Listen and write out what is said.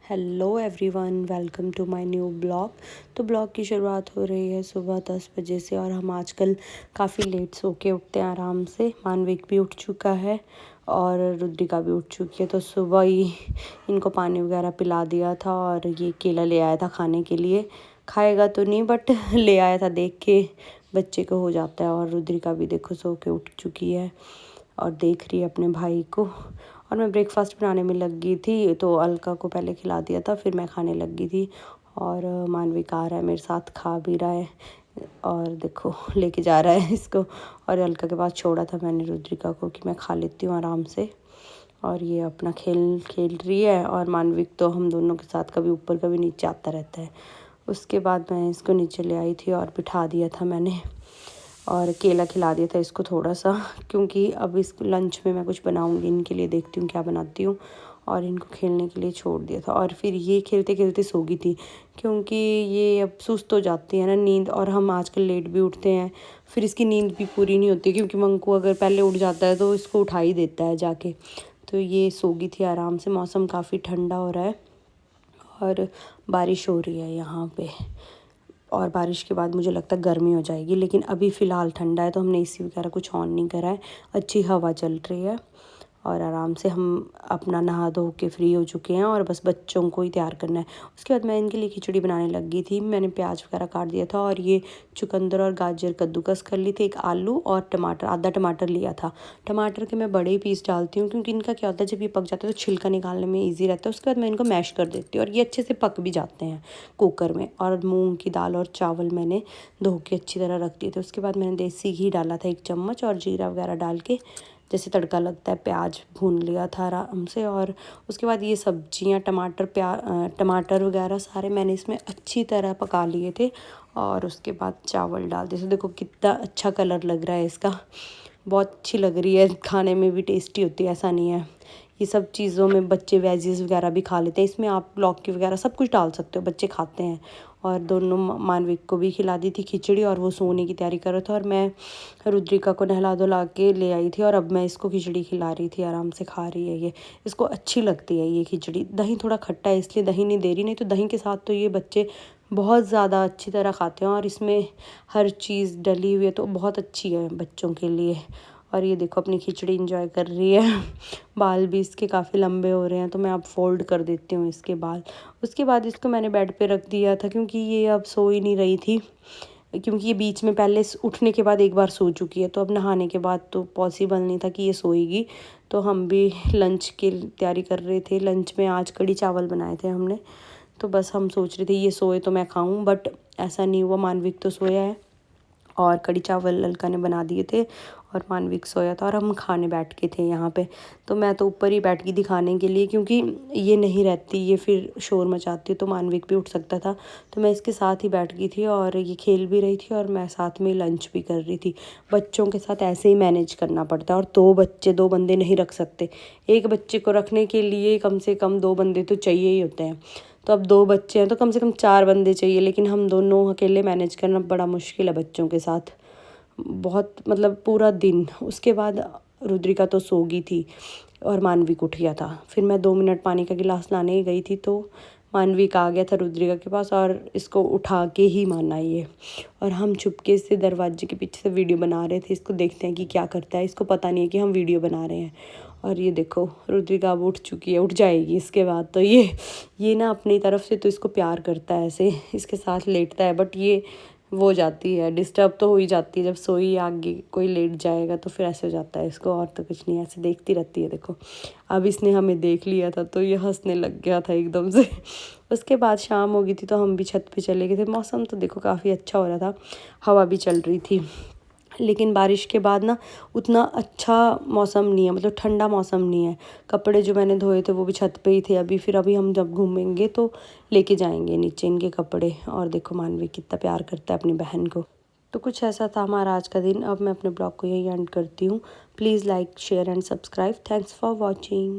Hello everyone, welcome to my new blog. तो blog की शुरुआत हो रही है सुबह 10 बजे से और हम आजकल काफ़ी लेट सो के उठते हैं आराम से। मानविक भी उठ चुका है और रुद्रिका भी उठ चुकी है। तो सुबह ही इनको पानी वगैरह पिला दिया था और ये केला ले आया था खाने के लिए। खाएगा तो नहीं बट ले आया था, देख के बच्चे को हो जाता है। और रुद्रिका भी देखो सो के उठ चुकी है और देख रही है अपने भाई को। और मैं ब्रेकफास्ट बनाने में लग गई थी, तो अलका को पहले खिला दिया था, फिर मैं खाने लग गई थी। और मानविक आ रहा है मेरे साथ, खा भी रहा है और देखो लेके जा रहा है इसको। और अलका के पास छोड़ा था मैंने रुद्रिका को कि मैं खा लेती हूँ आराम से। और ये अपना खेल खेल रही है और मानविक तो हम दोनों के साथ कभी ऊपर कभी नीचे आता रहता है। उसके बाद मैं इसको नीचे ले आई थी और बिठा दिया था मैंने और केला खिला दिया था इसको थोड़ा सा, क्योंकि अब इसको लंच में मैं कुछ बनाऊंगी इनके लिए, देखती हूँ क्या बनाती हूँ। और इनको खेलने के लिए छोड़ दिया था और फिर ये खेलते खेलते सो गई थी, क्योंकि ये अब सुस्त हो जाती है ना नींद। और हम आजकल लेट भी उठते हैं, फिर इसकी नींद भी पूरी नहीं होती, क्योंकि मंकू अगर पहले उठ जाता है तो इसको उठा ही देता है जाके। तो ये सो गई थी आराम से। मौसम काफ़ी ठंडा हो रहा है और बारिश हो रही है यहाँ पे। और बारिश के बाद मुझे लगता है गर्मी हो जाएगी, लेकिन अभी फ़िलहाल ठंडा है तो हमने एसी वगैरह कुछ ऑन नहीं करा है। अच्छी हवा चल रही है और आराम से हम अपना नहा धो के फ्री हो चुके हैं और बस बच्चों को ही तैयार करना है। उसके बाद मैं इनके लिए खिचड़ी बनाने लग गई थी। मैंने प्याज वगैरह काट दिया था और ये चुकंदर और गाजर कद्दूकस कर ली थी, एक आलू और टमाटर, आधा टमाटर लिया था। टमाटर के मैं बड़े पीस डालती हूँ, क्योंकि इनका क्या होता है जब ये पक जाता है तो छिलका निकालने में ईजी रहता है। उसके बाद मैं इनको मैश कर देती हूँ और ये अच्छे से पक भी जाते हैं कुकर में। और मूँग की दाल और चावल मैंने धो के अच्छी तरह रख दिए थे। उसके बाद मैंने देसी घी डाला था 1 चम्मच और जीरा वगैरह डाल के जैसे तड़का लगता है प्याज भून लिया था आराम से। और उसके बाद ये सब्जियां टमाटर वगैरह सारे मैंने इसमें अच्छी तरह पका लिए थे और उसके बाद चावल डाल दिए। तो देखो कितना अच्छा कलर लग रहा है इसका, बहुत अच्छी लग रही है, खाने में भी टेस्टी होती है, ऐसा नहीं है। ये सब चीज़ों में बच्चे वेजीज वगैरह भी खा लेते हैं, इसमें आप लौकी वगैरह सब कुछ डाल सकते हो, बच्चे खाते हैं। और दोनों मानविक को भी खिला दी थी खिचड़ी और वो सोने की तैयारी कर रहा था और मैं रुद्रिका को नहला धुला के ले आई थी और अब मैं इसको खिचड़ी खिला रही थी, आराम से खा रही है ये। इसको अच्छी लगती है ये खिचड़ी। दही थोड़ा खट्टा है इसलिए दही नहीं दे रही, नहीं तो दही के साथ तो ये बच्चे बहुत ज़्यादा अच्छी तरह खाते हैं और इसमें हर चीज़ डली हुई है तो बहुत अच्छी है बच्चों के लिए। और ये देखो अपनी खिचड़ी इंजॉय कर रही है। बाल भी इसके काफ़ी लंबे हो रहे हैं तो मैं अब फोल्ड कर देती हूँ इसके बाल। उसके बाद इसको मैंने बेड पे रख दिया था, क्योंकि ये अब सो ही नहीं रही थी, क्योंकि ये बीच में पहले उठने के बाद एक बार सो चुकी है, तो अब नहाने के बाद तो पॉसिबल नहीं था कि ये सोएगी। तो हम भी लंच की तैयारी कर रहे थे। लंच में आज कढ़ी चावल बनाए थे हमने, तो बस हम सोच रहे थे ये सोए तो मैं खाऊं, बट ऐसा नहीं हुआ। मानविक तो सोया है और कढ़ी चावल ललका ने बना दिए थे और मानविक सोया था और हम खाने बैठ के थे यहाँ पे। तो मैं तो ऊपर ही बैठ गई थी खाने के लिए, क्योंकि ये नहीं रहती, ये फिर शोर मचाती है तो मानविक भी उठ सकता था। तो मैं इसके साथ ही बैठ गई थी और ये खेल भी रही थी और मैं साथ में लंच भी कर रही थी। बच्चों के साथ ऐसे ही मैनेज करना पड़ता है। और 2 बंदे नहीं रख सकते, एक बच्चे को रखने के लिए कम से कम 2 बंदे तो चाहिए ही होते हैं। तो अब 2 बच्चे हैं तो कम से कम 4 बंदे चाहिए, लेकिन हम दोनों अकेले मैनेज करना बड़ा मुश्किल है बच्चों के साथ, बहुत मतलब पूरा दिन। उसके बाद रुद्रिका तो सो गई थी और मानविक उठ गया था। फिर मैं 2 मिनट पानी का गिलास लाने ही गई थी तो मानविक आ गया था रुद्रिका के पास और इसको उठा के ही माना ये। और हम चुपके से दरवाजे के पीछे से वीडियो बना रहे थे, इसको देखते हैं कि क्या करता है। इसको पता नहीं है कि हम वीडियो बना रहे हैं। और ये देखो रुद्रिका अब उठ चुकी है, उठ जाएगी इसके बाद। तो ये ना अपनी तरफ से तो इसको प्यार करता है, ऐसे इसके साथ लेटता है, बट ये वो जाती है, डिस्टर्ब तो हो ही जाती है जब सोई आगे कोई लेट जाएगा तो फिर ऐसे हो जाता है इसको। और तो कुछ नहीं, ऐसे देखती रहती है। देखो अब इसने हमें देख लिया था तो ये हंसने लग गया था एकदम से। उसके बाद शाम हो गई थी तो हम भी छत पे चले गए थे। मौसम तो देखो काफ़ी अच्छा हो रहा था, हवा भी चल रही थी, लेकिन बारिश के बाद ना उतना अच्छा मौसम नहीं है, मतलब ठंडा मौसम नहीं है। कपड़े जो मैंने धोए थे वो भी छत पे ही थे अभी। फिर अभी हम जब घूमेंगे तो लेके जाएंगे नीचे इनके कपड़े। और देखो मानवी कितना प्यार करता है अपनी बहन को। तो कुछ ऐसा था हमारा आज का दिन। अब मैं अपने ब्लॉग को यही एंड करती हूँ। Please like share and subscribe. Thanks for watching.